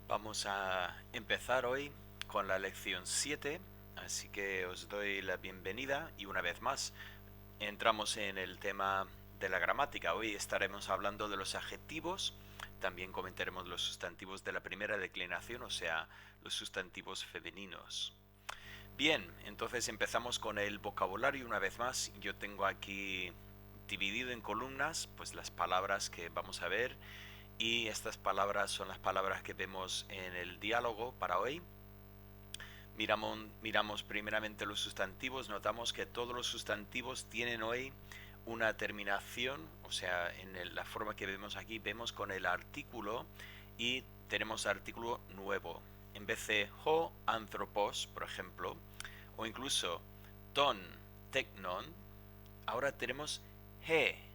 Vamos a empezar hoy con la lección 7, así que os doy la bienvenida y una vez más entramos en el tema de la gramática. Hoy estaremos hablando de los adjetivos, también comentaremos los sustantivos de la primera declinación, o sea, los sustantivos femeninos. Bien, entonces empezamos con el vocabulario una vez más. Yo tengo aquí dividido en columnas pues las palabras que vamos a ver y estas palabras son las palabras que vemos en el diálogo para hoy. Miramos primeramente los sustantivos, notamos que todos los sustantivos tienen hoy una terminación, o sea, la forma que vemos aquí, vemos con el artículo y tenemos artículo nuevo. En vez de ho anthropos, por ejemplo, o incluso ton teknon, ahora tenemos he.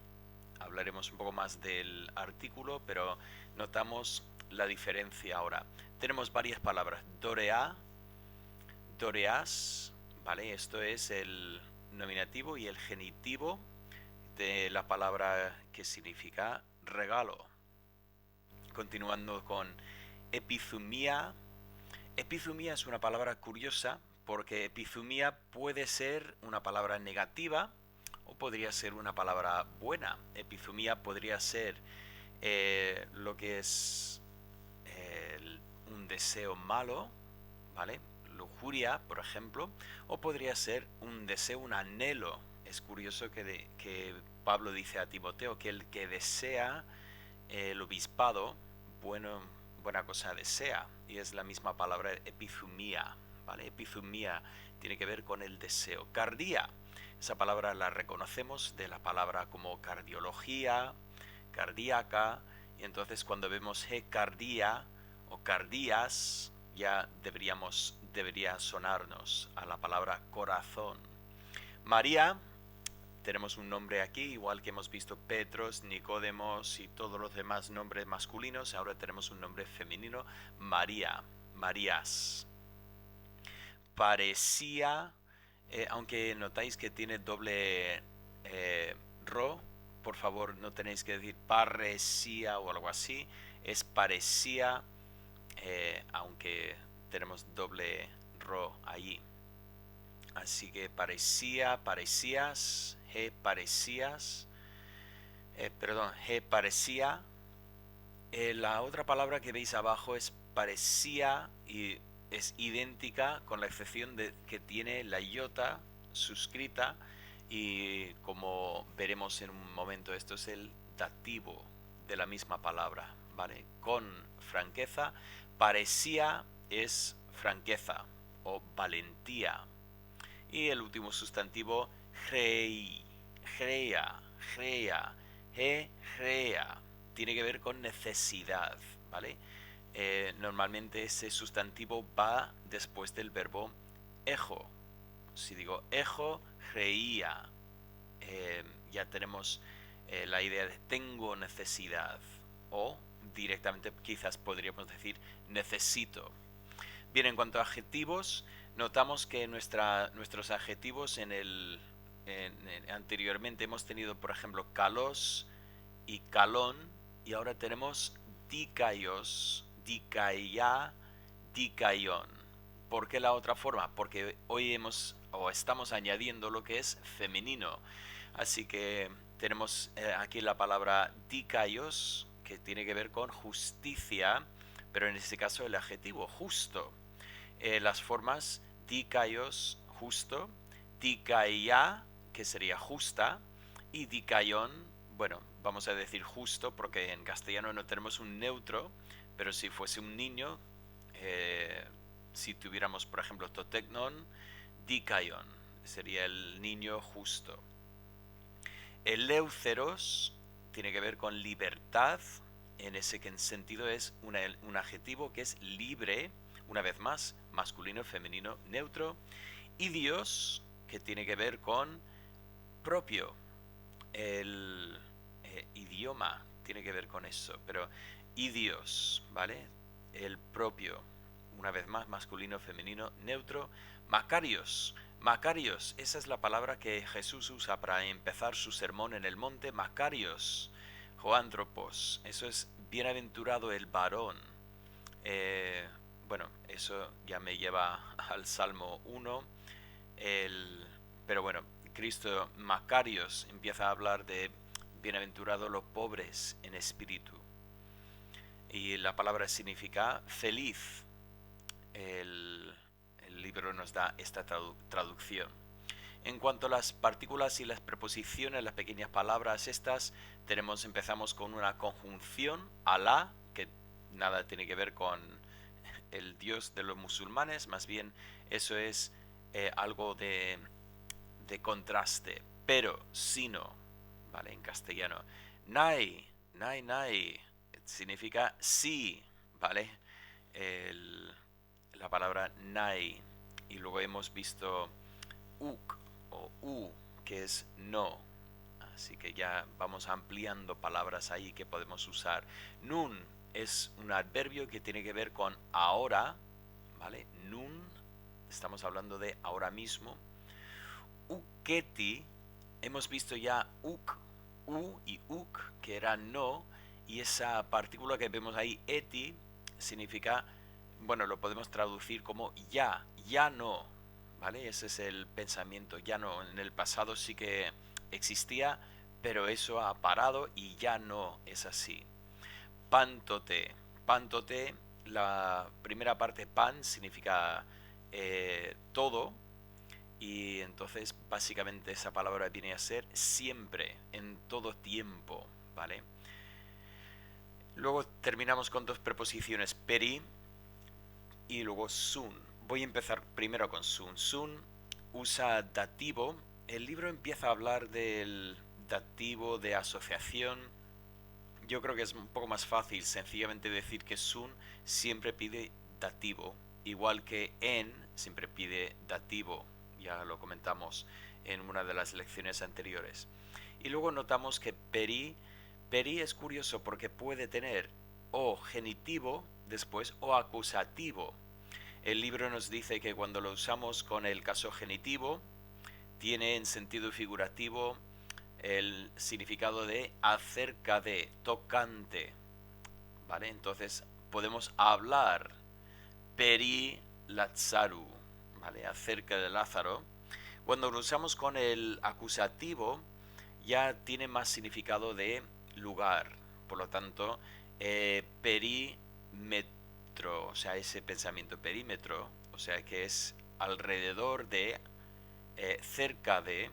Hablaremos un poco más del artículo, pero notamos la diferencia ahora. Tenemos varias palabras. Dorea, doreas, ¿vale? Esto es el nominativo y el genitivo de la palabra que significa regalo. Continuando con epizumía. Epizumía es una palabra curiosa porque epizumía puede ser una palabra negativa o podría ser una palabra buena. Epizumía podría ser lo que es un deseo malo, ¿vale? Lujuria, por ejemplo, o podría ser un deseo, un anhelo. Es curioso que Pablo dice a Timoteo que el que desea el obispado, bueno, buena cosa desea, y es la misma palabra epizumía, ¿vale? Epizumía tiene que ver con el deseo. Cardía, esa palabra la reconocemos de la palabra como cardiología, cardíaca, y entonces cuando vemos cardía o cardías, ya debería sonarnos a la palabra corazón. María, tenemos un nombre aquí, igual que hemos visto Petros, Nicodemos y todos los demás nombres masculinos, ahora tenemos un nombre femenino, María, Marías. Parecía, aunque notáis que tiene doble ro, por favor no tenéis que decir parecía o algo así, es parecía, aunque tenemos doble ro allí. Así que parecía, parecías, parecías, perdón, parecía. La otra palabra que veis abajo es parecía y es idéntica con la excepción de que tiene la iota suscrita y como veremos en un momento esto es el dativo de la misma palabra, ¿vale? Con franqueza, parecía es franqueza o valentía. Y el último sustantivo, grei, greia, greia, grea, tiene que ver con necesidad, ¿vale? Normalmente ese sustantivo va después del verbo ejo. Si digo ejo, greía, ya tenemos la idea de tengo necesidad o directamente quizás podríamos decir necesito. Bien, en cuanto a adjetivos, notamos que nuestros adjetivos anteriormente hemos tenido, por ejemplo, kalos y calón, y ahora tenemos dikaios, dikaia, dikaion. ¿Por qué la otra forma? Porque hoy estamos añadiendo lo que es femenino. Así que tenemos aquí la palabra dikaios, que tiene que ver con justicia, pero en este caso el adjetivo justo. Las formas dikaios, justo, dikaia, que sería justa, y dikaion, bueno, vamos a decir justo porque en castellano no tenemos un neutro, pero si fuese un niño, eh, si tuviéramos, por ejemplo, toteknon, dikaion, sería el niño justo. El leuceros tiene que ver con libertad, en ese sentido es un adjetivo que es libre, una vez más, masculino, femenino, neutro. Idios, que tiene que ver con propio, el idioma tiene que ver con eso, pero idios, ¿vale? El propio, una vez más, masculino, femenino, neutro. Macarios, Macarios, esa es la palabra que Jesús usa para empezar su sermón en el monte. Macarios, Joántropos, eso es bienaventurado el varón. Eh, bueno, eso ya me lleva al Salmo 1. El, pero bueno, Cristo Macarios empieza a hablar de bienaventurados los pobres en espíritu. Y la palabra significa feliz. El, el libro nos da esta traducción. En cuanto a las partículas y las preposiciones, las pequeñas palabras estas, empezamos con una conjunción, Alá, que nada tiene que ver con el Dios de los musulmanes, más bien eso es algo de contraste, pero, sino, ¿vale? En castellano. Nai, nai, nai, significa sí, ¿vale? El, la palabra nai. Y luego hemos visto uk o u, que es no. Así que ya vamos ampliando palabras ahí que podemos usar. Nun es un adverbio que tiene que ver con ahora, ¿vale? Nun, estamos hablando de ahora mismo. Uketi, hemos visto ya uk, u y uk, que era no, y esa partícula que vemos ahí, eti, significa, bueno, lo podemos traducir como ya, ya no, ¿vale? Ese es el pensamiento, ya no, en el pasado sí que existía, pero eso ha parado y ya no es así. Pantote, pantote, la primera parte pan significa todo, y entonces básicamente esa palabra viene a ser siempre, en todo tiempo, ¿vale? Luego terminamos con dos preposiciones, peri y luego sun. Voy a empezar primero con sun. Sun usa dativo. El libro empieza a hablar del dativo de asociación. Yo creo que es un poco más fácil sencillamente decir que sun siempre pide dativo, igual que en siempre pide dativo. Ya lo comentamos en una de las lecciones anteriores. Y luego notamos que peri es curioso porque puede tener o genitivo después o acusativo. El libro nos dice que cuando lo usamos con el caso genitivo, tiene en sentido figurativo el significado de acerca de, tocante, ¿vale? Entonces podemos hablar peri Lazaru, ¿vale? Acerca de Lázaro. Cuando lo usamos con el acusativo, ya tiene más significado de lugar. Por lo tanto, perímetro, o sea, ese pensamiento perímetro, o sea, que es alrededor de, cerca de.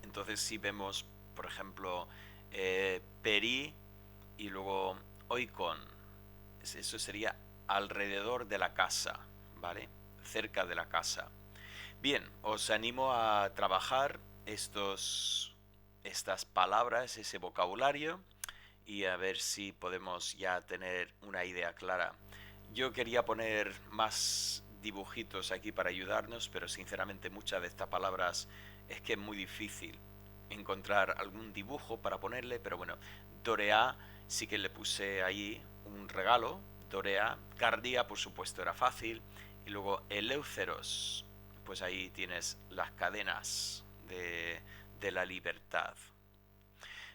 Entonces, si vemos, por ejemplo, peri y luego oikon, eso sería alrededor de la casa, ¿vale? Cerca de la casa. Bien, os animo a trabajar estas palabras, ese vocabulario, y a ver si podemos ya tener una idea clara. Yo quería poner más dibujitos aquí para ayudarnos, pero sinceramente muchas de estas palabras es que es muy difícil encontrar algún dibujo para ponerle, pero bueno, Dorea sí que le puse ahí un regalo, Dorea, Cardia por supuesto era fácil, y luego Eleuceros, pues ahí tienes las cadenas de la libertad.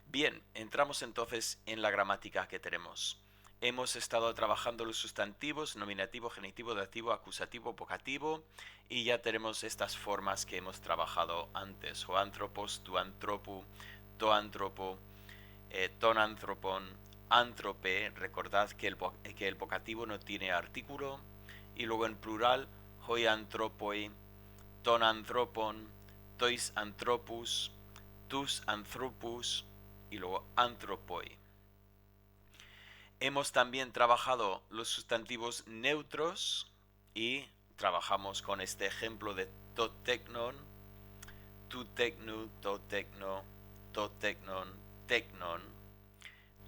Bien, entramos entonces en la gramática que tenemos. Hemos estado trabajando los sustantivos, nominativo, genitivo, dativo, acusativo, vocativo, y ya tenemos estas formas que hemos trabajado antes. Zoanthropos, tuantropu, toantropo, tonanthropon, antrope. Recordad que el vocativo no tiene artículo. Y luego en plural, hoianthropoi, tonanthropon, tois anthropus, tus anthropus, y luego anthropoi. Hemos también trabajado los sustantivos neutros y trabajamos con este ejemplo de totecnon, tutecnu, totecno, totecnon, tecnon,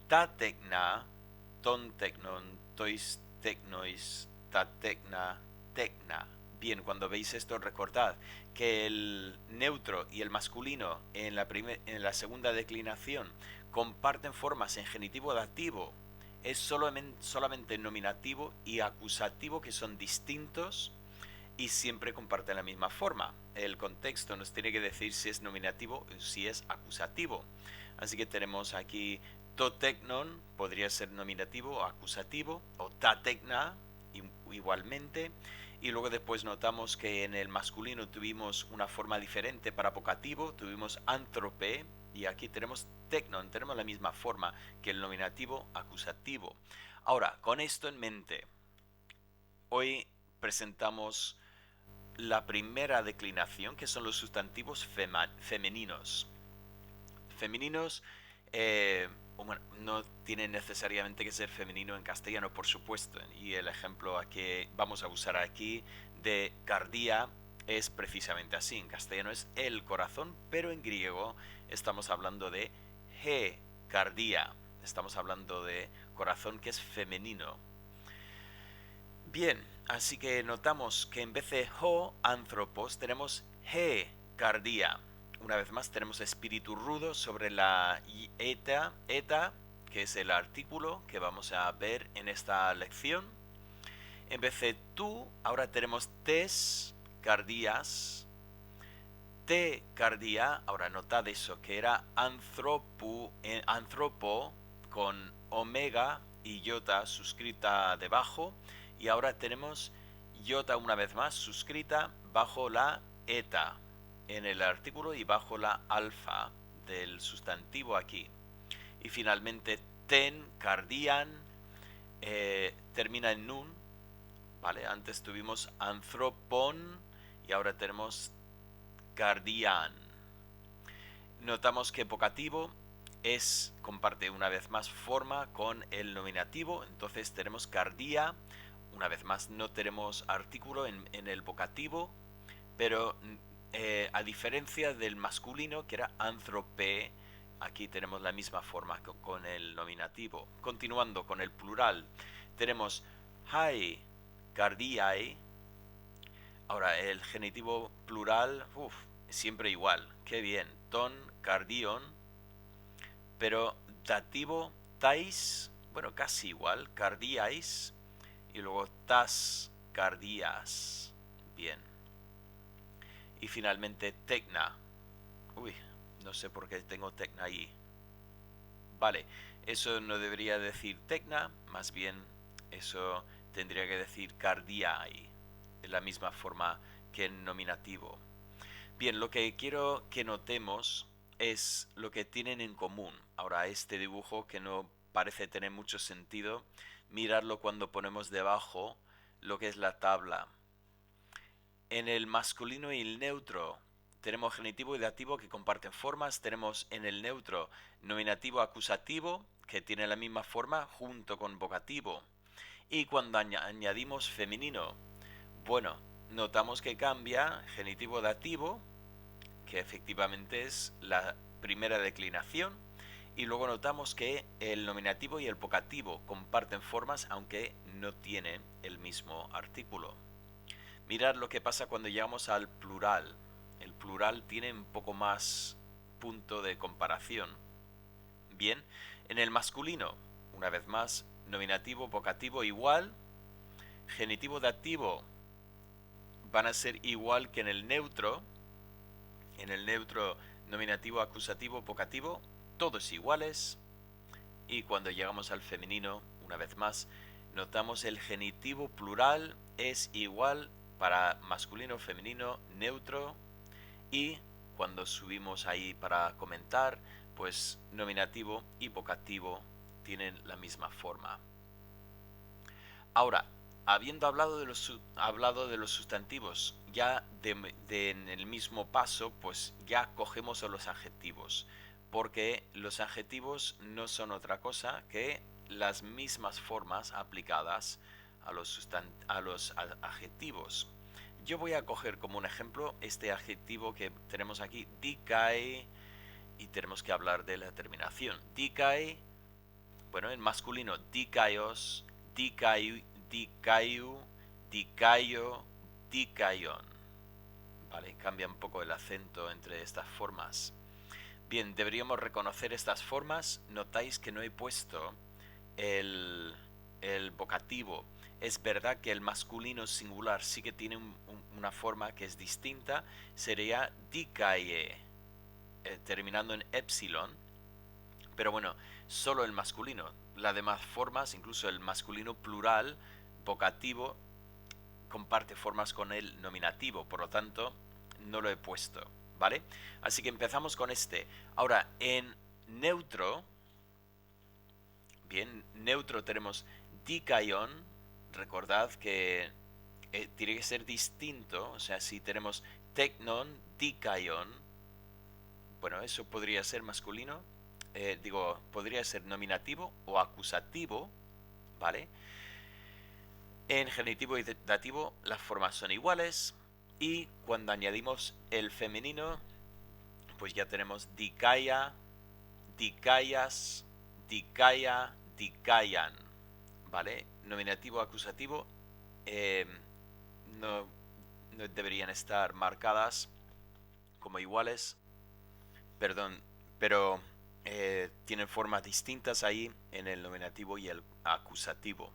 tatecna, tontecnon, tois tecnois, tatecna, tecna. Bien, cuando veis esto recordad que el neutro y el masculino en la segunda declinación comparten formas en genitivo dativo. Es solamente nominativo y acusativo que son distintos y siempre comparten la misma forma. El contexto nos tiene que decir si es nominativo o si es acusativo. Así que tenemos aquí To tecnon podría ser nominativo o acusativo, o ta tecna igualmente. Y luego después notamos que en el masculino tuvimos una forma diferente para vocativo, tuvimos anthrope, y aquí tenemos tecnon, tenemos la misma forma que el nominativo acusativo. Ahora, con esto en mente, hoy presentamos la primera declinación, que son los sustantivos femeninos. Femeninos, bueno, no tiene necesariamente que ser femenino en castellano, por supuesto. Y el ejemplo que vamos a usar aquí de cardia es precisamente así. En castellano es el corazón, pero en griego estamos hablando de he cardia. Estamos hablando de corazón que es femenino. Bien, así que notamos que en vez de ho anthropos tenemos he cardia. Una vez más tenemos espíritu rudo sobre la eta, que es el artículo que vamos a ver en esta lección. En vez de tú, ahora tenemos tes cardias. Te cardia, ahora notad eso, que era anthropo con omega y iota suscrita debajo. Y ahora tenemos iota una vez más suscrita bajo la eta en el artículo y bajo la alfa del sustantivo aquí. Y finalmente ten, cardian, termina en nun, ¿vale? Antes tuvimos anthropon y ahora tenemos cardian. Notamos que vocativo comparte una vez más forma con el nominativo, entonces tenemos cardia. Una vez más no tenemos artículo en el vocativo, pero a diferencia del masculino que era anthrope, aquí tenemos la misma forma con el nominativo. Continuando con el plural, tenemos hai cardiae. Ahora el genitivo plural, siempre igual, qué bien, ton cardion, pero dativo tais, bueno, casi igual, cardiais. Y luego tas cardias. Bien. Y finalmente tecna. Uy, no sé por qué tengo tecna ahí. Vale, eso no debería decir tecna, más bien eso tendría que decir cardiae, en la misma forma que en nominativo. Bien, lo que quiero que notemos es lo que tienen en común. Ahora, este dibujo que no parece tener mucho sentido, mirarlo cuando ponemos debajo lo que es la tabla. En el masculino y el neutro tenemos genitivo y dativo que comparten formas. Tenemos en el neutro nominativo acusativo que tiene la misma forma junto con vocativo. Y cuando añadimos femenino, bueno, notamos que cambia genitivo dativo, que efectivamente es la primera declinación. Y luego notamos que el nominativo y el vocativo comparten formas aunque no tienen el mismo artículo. Mirad lo que pasa cuando llegamos al plural. El plural tiene un poco más punto de comparación. Bien, en el masculino, una vez más, nominativo, vocativo igual. Genitivo, dativo van a ser igual que en el neutro. En el neutro, nominativo, acusativo, vocativo, todos iguales. Y cuando llegamos al femenino, una vez más, notamos el genitivo plural es igual para masculino, femenino, neutro. Y cuando subimos ahí para comentar, pues nominativo y vocativo tienen la misma forma. Ahora, habiendo hablado de los sustantivos, ya en el mismo paso, pues ya cogemos a los adjetivos, porque los adjetivos no son otra cosa que las mismas formas aplicadas a los adjetivos. Yo voy a coger como un ejemplo este adjetivo que tenemos aquí, dicae, y tenemos que hablar de la terminación. Dicae, bueno, en masculino, dicaios, dicaiu, dicaiu, dicaio, dicaion. Vale, cambia un poco el acento entre estas formas. Bien, deberíamos reconocer estas formas. Notáis que no he puesto el vocativo. Es verdad que el masculino singular sí que tiene una forma que es distinta. Sería dicae, terminando en epsilon. Pero bueno, solo el masculino. Las demás formas, incluso el masculino plural, vocativo, comparte formas con el nominativo, por lo tanto, no lo he puesto, ¿vale? Así que empezamos con este. Ahora, en neutro, bien, neutro tenemos dikaion. Recordad que tiene que ser distinto, o sea, si tenemos teknon, dikaion, bueno, eso podría ser masculino, podría ser nominativo o acusativo, ¿vale? En genitivo y dativo las formas son iguales y cuando añadimos el femenino, pues ya tenemos dikaya, dikayas, dikaya, dikayan, ¿vale? Nominativo, acusativo, eh, no, no deberían estar marcadas como iguales, perdón, pero tienen formas distintas ahí en el nominativo y el acusativo.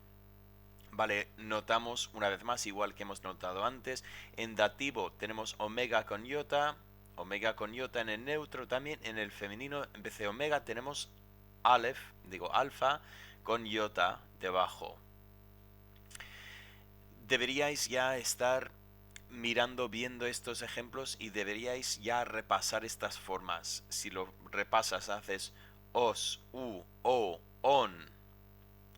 Vale, notamos una vez más, igual que hemos notado antes, en dativo tenemos omega con iota en el neutro también, en el femenino en vez de omega tenemos alfa con iota debajo. Deberíais ya estar viendo estos ejemplos y deberíais ya repasar estas formas. Si lo repasas, haces os, u, o, on.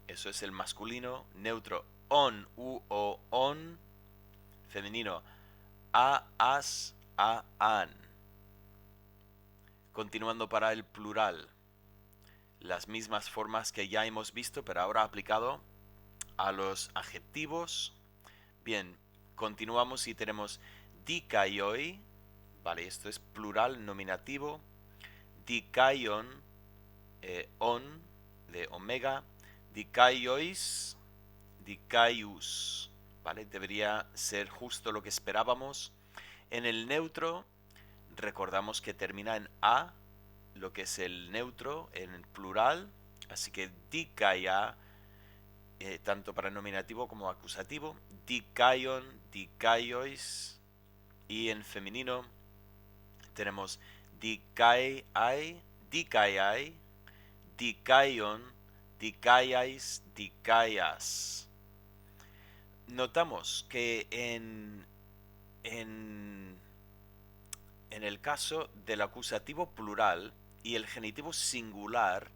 Eso es el masculino, neutro, on, u, o, on. Femenino, a, as, a, an. Continuando para el plural. Las mismas formas que ya hemos visto, pero ahora aplicado a los adjetivos. Bien, continuamos y tenemos dikaioi, vale, esto es plural nominativo, dikaion, on, de omega, dikaiois, dikaius, vale, debería ser justo lo que esperábamos. En el neutro, recordamos que termina en a, lo que es el neutro en plural, así que dikaya, tanto para nominativo como acusativo, dikaion, dikaiois, y en femenino tenemos dikaiai, dikaiai, dikaion, dikaiais, dikaias. Notamos que en el caso del acusativo plural y el genitivo singular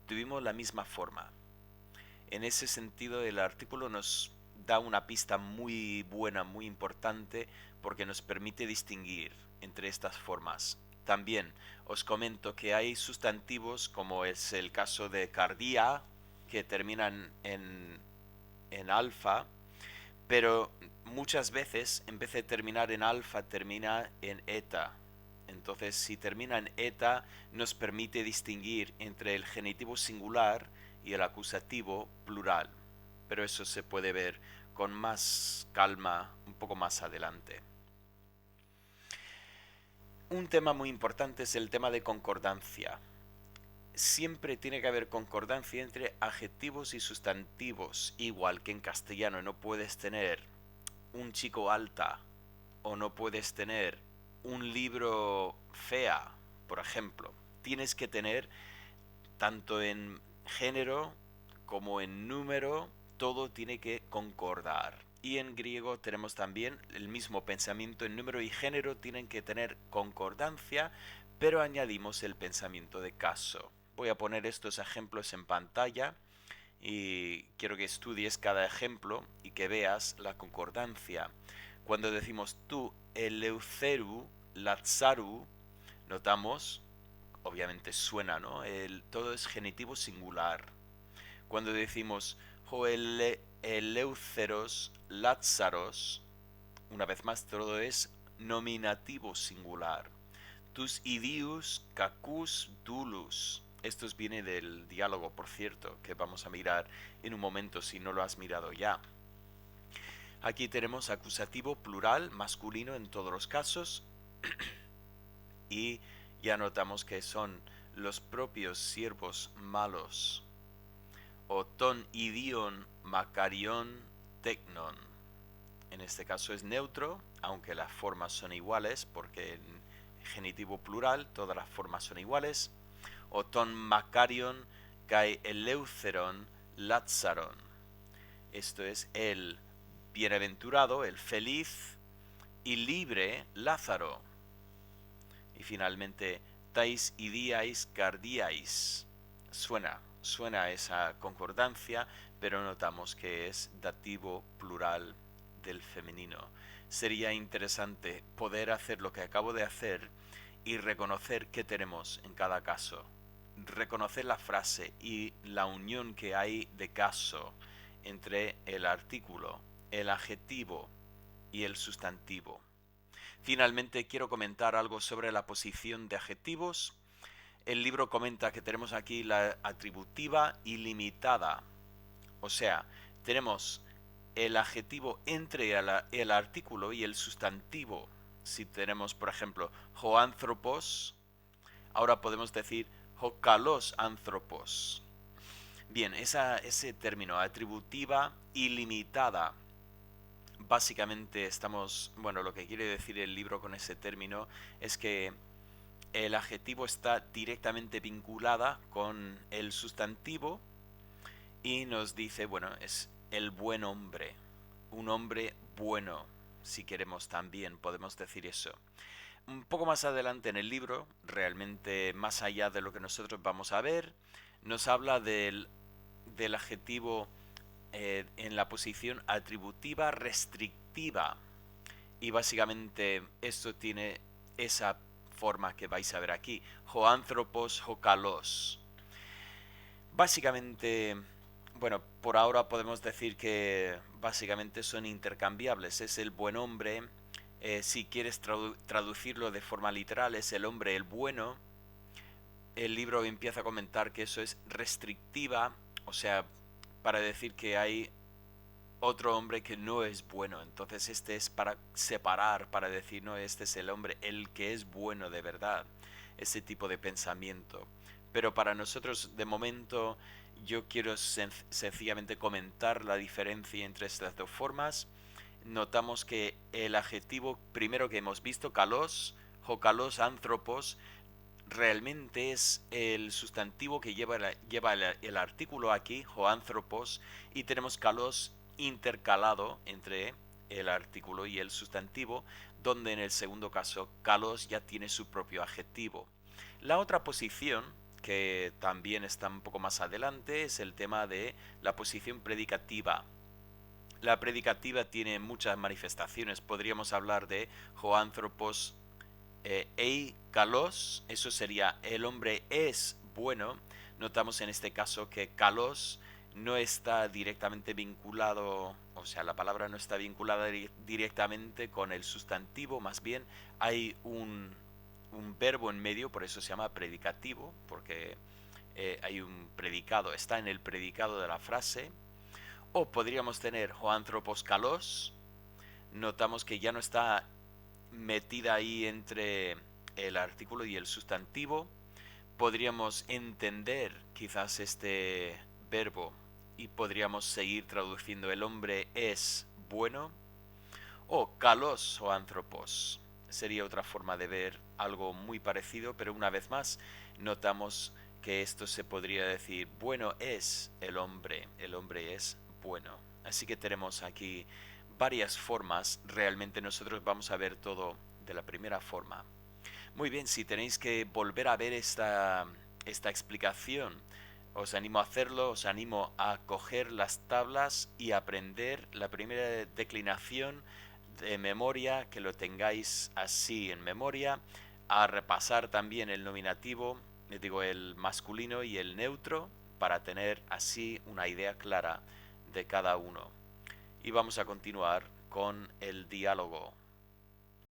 tuvimos la misma forma. En ese sentido, el artículo nos da una pista muy buena, muy importante, porque nos permite distinguir entre estas formas. También os comento que hay sustantivos, como es el caso de cardía, que terminan en alfa, pero muchas veces, en vez de terminar en alfa, termina en eta. Entonces, si termina en eta, nos permite distinguir entre el genitivo singular y el acusativo plural. Pero eso se puede ver con más calma un poco más adelante. Un tema muy importante es el tema de concordancia. Siempre tiene que haber concordancia entre adjetivos y sustantivos, igual que en castellano no puedes tener un chico alta o no puedes tener un libro fea, por ejemplo. Tienes que tener tanto en género como en número, todo tiene que concordar. Y en griego tenemos también el mismo pensamiento, en número y género tienen que tener concordancia, pero añadimos el pensamiento de caso. Voy a poner estos ejemplos en pantalla y quiero que estudies cada ejemplo y que veas la concordancia. Cuando decimos tú, eleutheru, Lazzaru, notamos, obviamente suena, ¿no? Todo es genitivo singular. Cuando decimos eleutheros, Lázaros, una vez más todo es nominativo singular. Tus idius, cacus, dulus. Esto viene del diálogo, por cierto, que vamos a mirar en un momento si no lo has mirado ya. Aquí tenemos acusativo plural, masculino en todos los casos. Y ya notamos que son los propios siervos malos. O ton idion macarion tecnon. En este caso es neutro, aunque las formas son iguales, porque en genitivo plural todas las formas son iguales. o ton makarion kai eleutheron Lázaron. Esto es el bienaventurado, el feliz y libre Lázaro. Y finalmente, tais idiais cardiais. Suena esa concordancia, pero notamos que es dativo plural del femenino. Sería interesante poder hacer lo que acabo de hacer y reconocer qué tenemos en cada caso. Reconocer la frase y la unión que hay de caso entre el artículo, el adjetivo y el sustantivo. Finalmente quiero comentar algo sobre la posición de adjetivos. El libro comenta que tenemos aquí la atributiva ilimitada. O sea, tenemos el adjetivo entre el artículo y el sustantivo. Si tenemos, por ejemplo, hoánthropos, ahora podemos decir hokalos anthropos. Bien, ese término, atributiva ilimitada. Básicamente lo que quiere decir el libro con ese término es que el adjetivo está directamente vinculada con el sustantivo y nos dice, es el buen hombre, un hombre bueno, si queremos también podemos decir eso. Un poco más adelante en el libro, realmente más allá de lo que nosotros vamos a ver, nos habla del adjetivo en la posición atributiva restrictiva. Y básicamente esto tiene esa forma que vais a ver aquí. Hoánthropos, hokalos. Básicamente, por ahora podemos decir que básicamente son intercambiables. Es el buen hombre. Si quieres traducirlo de forma literal, es el hombre el bueno. El libro empieza a comentar que eso es restrictiva, o sea, para decir que hay otro hombre que no es bueno. Entonces este es para separar, para decir, no, este es el hombre, el que es bueno de verdad. Ese tipo de pensamiento. Pero para nosotros, de momento, yo quiero sencillamente comentar la diferencia entre estas dos formas. Notamos que el adjetivo primero que hemos visto, kalos, hokalos, anthropos, realmente es el sustantivo que lleva el artículo aquí, hoánthropos, y tenemos kalos intercalado entre el artículo y el sustantivo, donde en el segundo caso kalos ya tiene su propio adjetivo. La otra posición, que también está un poco más adelante, es el tema de la posición predicativa. La predicativa tiene muchas manifestaciones. Podríamos hablar de hoánthropos ei kalos, eso sería el hombre es bueno. Notamos en este caso que kalos no está directamente vinculado, o sea, la palabra no está vinculada directamente con el sustantivo, más bien hay un verbo en medio, por eso se llama predicativo, porque hay un predicado, está en el predicado de la frase. O podríamos tener hoánthropos kalos, notamos que ya no está metida ahí entre el artículo y el sustantivo. Podríamos entender quizás este verbo y podríamos seguir traduciendo el hombre es bueno, o kalos o antropos. Sería otra forma de ver algo muy parecido, pero una vez más notamos que esto se podría decir bueno es el hombre es bueno. Así que tenemos aquí varias formas. Realmente nosotros vamos a ver todo de la primera forma. Muy bien, si tenéis que volver a ver esta explicación, os animo a hacerlo, os animo a coger las tablas y aprender la primera declinación de memoria, que lo tengáis así en memoria, a repasar también el nominativo, digo el masculino y el neutro, para tener así una idea clara de cada uno. Y vamos a continuar con el diálogo.